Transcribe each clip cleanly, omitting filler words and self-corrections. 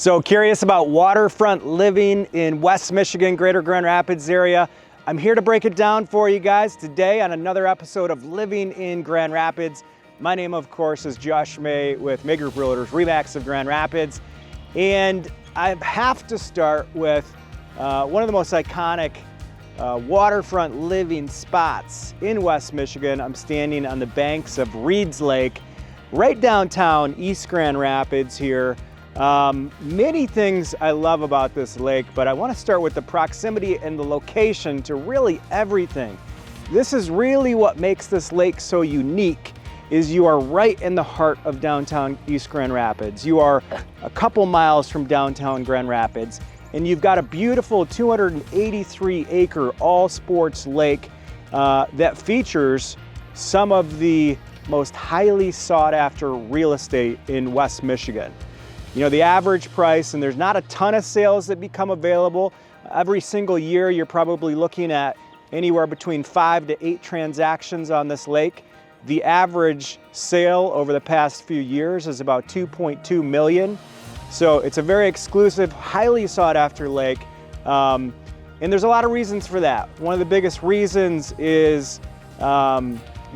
So curious about waterfront living in West Michigan, Greater Grand Rapids area? I'm here to break it down for you guys today on another episode of Living in Grand Rapids. My name, of course, is Josh May with May Group Realtors, RE/MAX of Grand Rapids. And I have to start with one of the most iconic waterfront living spots in West Michigan. I'm standing on the banks of Reed's Lake, right downtown East Grand Rapids here. Many things I love about this lake, but I want to start with the proximity and the location to really everything. This is really what makes this lake so unique, is you are right in the heart of downtown East Grand Rapids. You are a couple miles from downtown Grand Rapids, and you've got a beautiful 283 acre all sports lake that features some of the most highly sought after real estate in West Michigan. You know, the average price, and there's not a ton of sales that become available. Every single year, you're probably looking at anywhere between 5 to 8 transactions on this lake. The average sale over the past few years is about 2.2 million. So it's a very exclusive, highly sought after lake. And there's a lot of reasons for that. One of the biggest reasons is, you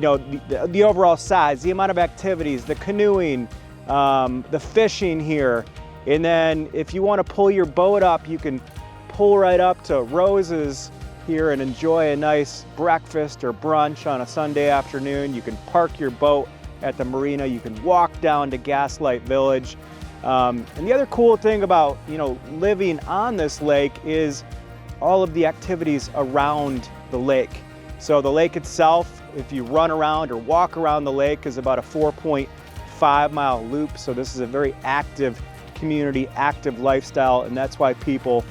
know, the overall size, the amount of activities, the canoeing, the fishing here. And then if you want to pull your boat up, you can pull right up to Rose's here and enjoy a nice breakfast or brunch on a Sunday afternoon. You can park your boat at the marina. You can walk down to Gaslight Village. And the other cool thing about, you know, living on this lake is all of the activities around the lake. So the lake itself, if you run around or walk around the lake, is about a 4.5-mile loop. So this is a very active community, active lifestyle, and that's why people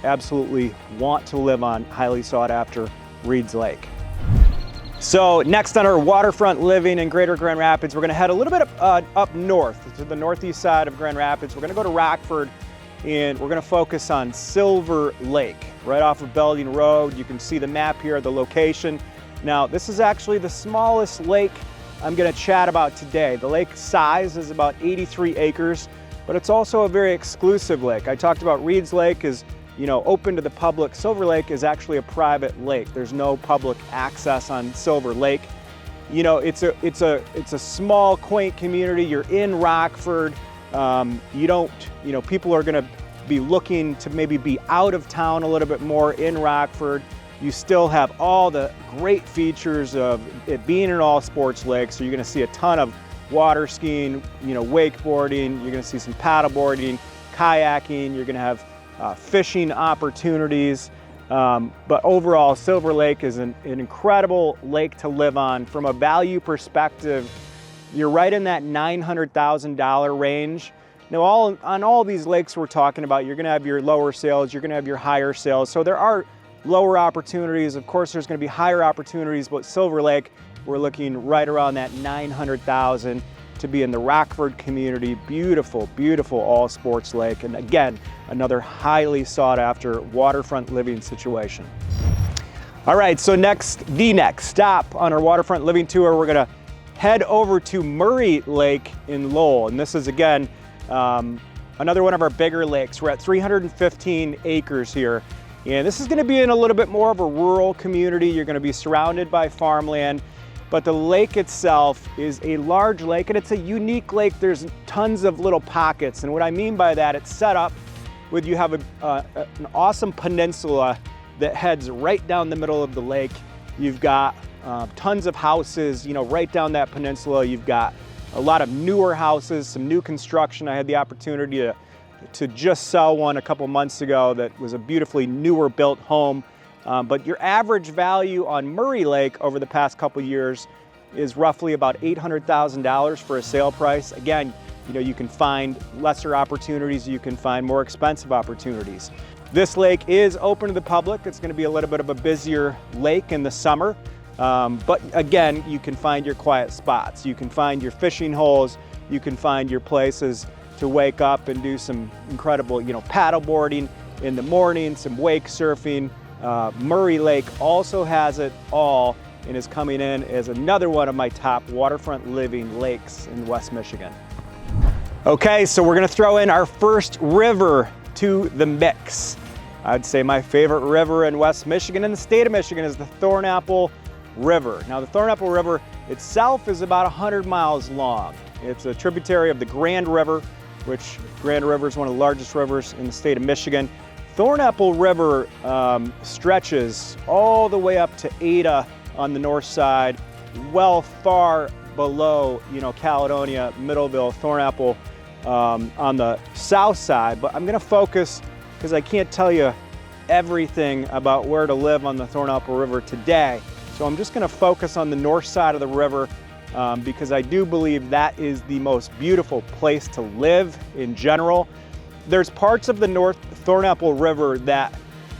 absolutely want to live on highly sought after Reed's Lake. So next on our waterfront living in Greater Grand Rapids, we're going to head a little bit up north to the northeast side of Grand Rapids. We're going to go to Rockford, and we're going to focus on Silver Lake, right off of Belding Road. You can see the map here, the location. Now, this is actually the smallest lake I'm going to chat about today. The lake size is about 83 acres, but it's also a very exclusive lake. I talked about Reed's Lake is, you know, open to the public. Silver Lake is actually a private lake. There's no public access on Silver Lake. You know, it's a small, quaint community. You're in Rockford. You know, people are going to be looking to maybe be out of town a little bit more in Rockford. You still have all the great features of it being an all sports lake. So you're going to see a ton of water skiing, you know, wakeboarding. You're going to see some paddleboarding, kayaking. You're going to have fishing opportunities. But overall, Silver Lake is an incredible lake to live on. From a value perspective, you're right in that $900,000 range. Now, on all these lakes we're talking about, you're going to have your lower sales, you're going to have your higher sales. So there are lower opportunities. Of course, there's going to be higher opportunities, but Silver Lake, we're looking right around that $900,000 to be in the Rockford community. Beautiful, beautiful all sports lake. And again, another highly sought after waterfront living situation. All right, so the next stop on our waterfront living tour, we're gonna head over to Murray Lake in Lowell. And this is, again, another one of our bigger lakes. We're at 315 acres here. And this is gonna be in a little bit more of a rural community. You're gonna be surrounded by farmland, but the lake itself is a large lake, and it's a unique lake. There's tons of little pockets. And what I mean by that, it's set up with, you have an awesome peninsula that heads right down the middle of the lake. You've got tons of houses, you know, right down that peninsula. You've got a lot of newer houses, some new construction. I had the opportunity to just sell one a couple months ago that was a beautifully newer built home. But your average value on Murray Lake over the past couple years is roughly about $800,000 for a sale price. Again, you know, you can find lesser opportunities, you can find more expensive opportunities. This lake is open to the public. It's going to be a little bit of a busier lake in the summer. But again, you can find your quiet spots. You can find your fishing holes. You can find your places to wake up and do some incredible, you know, paddleboarding in the morning, some wake surfing. Murray Lake also has it all and is coming in as another one of my top waterfront living lakes in West Michigan. Okay, so we're gonna throw in our first river to the mix. I'd say my favorite river in West Michigan and the state of Michigan is the Thornapple River. Now the Thornapple River itself is about 100 miles long. It's a tributary of the Grand River, which Grand River is one of the largest rivers in the state of Michigan. Thornapple River stretches all the way up to Ada on the north side, well far below, Caledonia, Middleville, Thornapple on the south side. But I'm gonna focus, because I can't tell you everything about where to live on the Thornapple River today. So I'm just gonna focus on the north side of the river because I do believe that is the most beautiful place to live in general. There's parts of the North Thornapple River that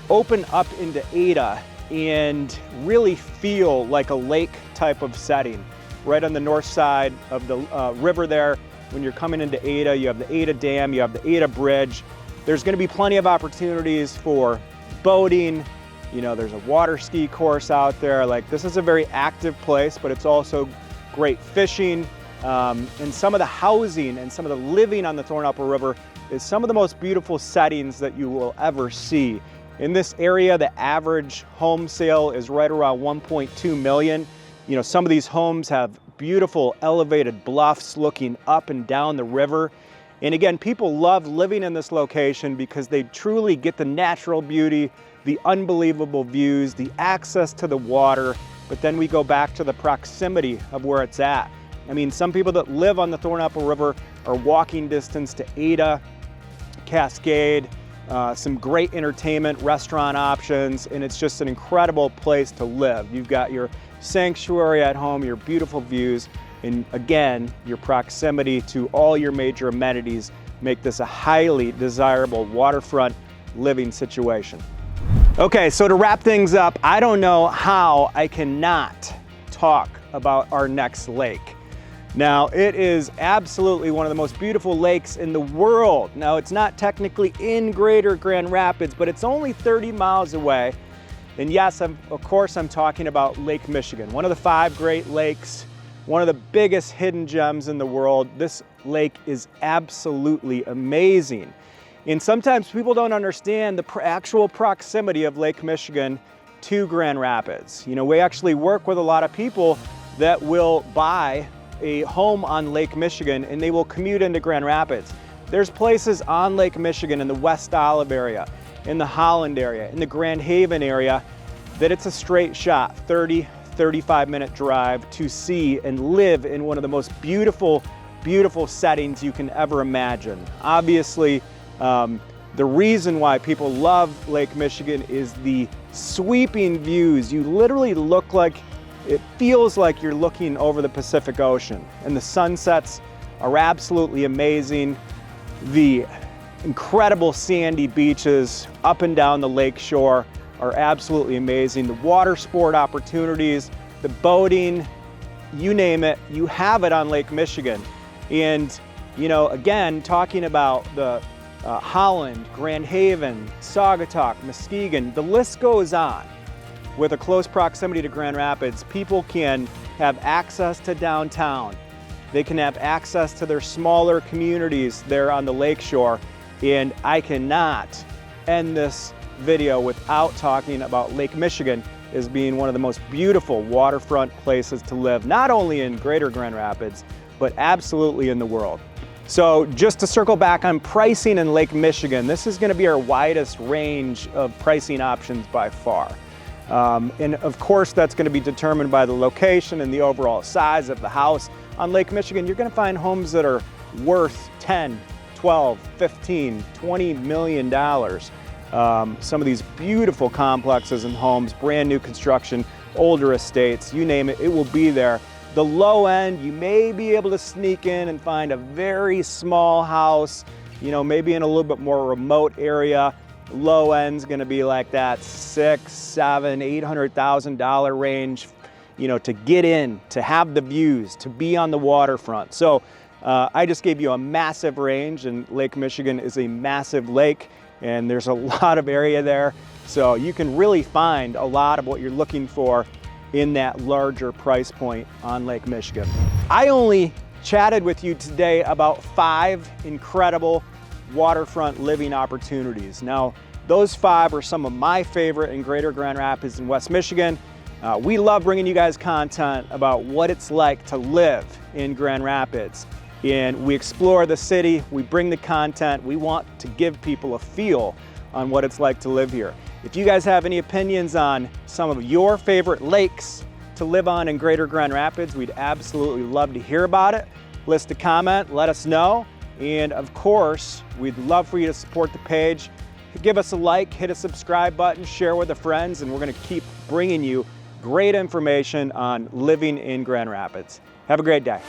open up into Ada and really feel like a lake type of setting. Right on the north side of the river there, when you're coming into Ada, you have the Ada Dam, you have the Ada Bridge. There's gonna be plenty of opportunities for boating. There's a water ski course out there. Like, this is a very active place, but it's also great fishing. And some of the housing and some of the living on the Thornapple River is some of the most beautiful settings that you will ever see. In this area, the average home sale is right around 1.2 million. Some of these homes have beautiful elevated bluffs looking up and down the river. And again, people love living in this location because they truly get the natural beauty, the unbelievable views, the access to the water, but then we go back to the proximity of where it's at. I mean, some people that live on the Thornapple River are walking distance to Ada, Cascade, some great entertainment, restaurant options, and it's just an incredible place to live. You've got your sanctuary at home, your beautiful views, and again, your proximity to all your major amenities make this a highly desirable waterfront living situation. Okay, so to wrap things up, I don't know how I cannot talk about our next lake. Now, it is absolutely one of the most beautiful lakes in the world. Now, it's not technically in Greater Grand Rapids, but it's only 30 miles away. And yes, of course, I'm talking about Lake Michigan, one of the 5 Great Lakes, one of the biggest hidden gems in the world. This lake is absolutely amazing. And sometimes people don't understand the actual proximity of Lake Michigan to Grand Rapids. We actually work with a lot of people that will buy a home on Lake Michigan and they will commute into Grand Rapids. There's places on Lake Michigan in the West Olive area, in the Holland area, in the Grand Haven area, that it's a straight shot, 35-minute drive to see and live in one of the most beautiful, beautiful settings you can ever imagine. Obviously, the reason why people love Lake Michigan is the sweeping views. You literally look like, it feels like you're looking over the Pacific Ocean, and the sunsets are absolutely amazing. The incredible sandy beaches up and down the lake shore are absolutely amazing. The water sport opportunities, the boating, you name it, you have it on Lake Michigan. And, again, talking about the Holland, Grand Haven, Saugatuck, Muskegon, the list goes on. With a close proximity to Grand Rapids, people can have access to downtown. They can have access to their smaller communities there on the lakeshore. And I cannot end this video without talking about Lake Michigan as being one of the most beautiful waterfront places to live, not only in Greater Grand Rapids, but absolutely in the world. So just to circle back on pricing in Lake Michigan, this is gonna be our widest range of pricing options by far. And of course, that's gonna be determined by the location and the overall size of the house. On Lake Michigan, you're gonna find homes that are worth 10, 12, 15, $20 million. Some of these beautiful complexes and homes, brand new construction, older estates, you name it, it will be there. The low end, you may be able to sneak in and find a very small house, maybe in a little bit more remote area. Low end's gonna be like that $600,000, $700,000, $800,000 range, to get in, to have the views, to be on the waterfront. So I just gave you a massive range, and Lake Michigan is a massive lake, and there's a lot of area there. So you can really find a lot of what you're looking for in that larger price point on Lake Michigan. I only chatted with you today about 5 incredible waterfront living opportunities. Now, those 5 are some of my favorite in Greater Grand Rapids in West Michigan. We love bringing you guys content about what it's like to live in Grand Rapids. And we explore the city, we bring the content, we want to give people a feel on what it's like to live here. If you guys have any opinions on some of your favorite lakes to live on in Greater Grand Rapids, we'd absolutely love to hear about it. List a comment, let us know. And of course, we'd love for you to support the page. Give us a like, hit a subscribe button, share with a friends, and we're gonna keep bringing you great information on living in Grand Rapids. Have a great day.